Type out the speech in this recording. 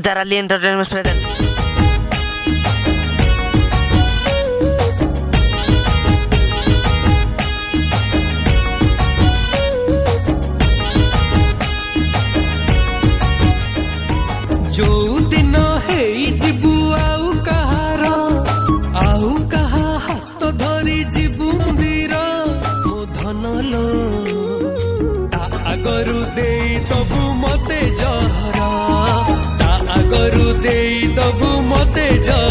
Zarali Entertainment present. जो दिन है जीवु आउ कहार आउ कहा हाथ धरी जीवु मंदिर मो धन लो ता आगरु देई दबु मते जहरा ता आगरु देई दबु मते जहरा।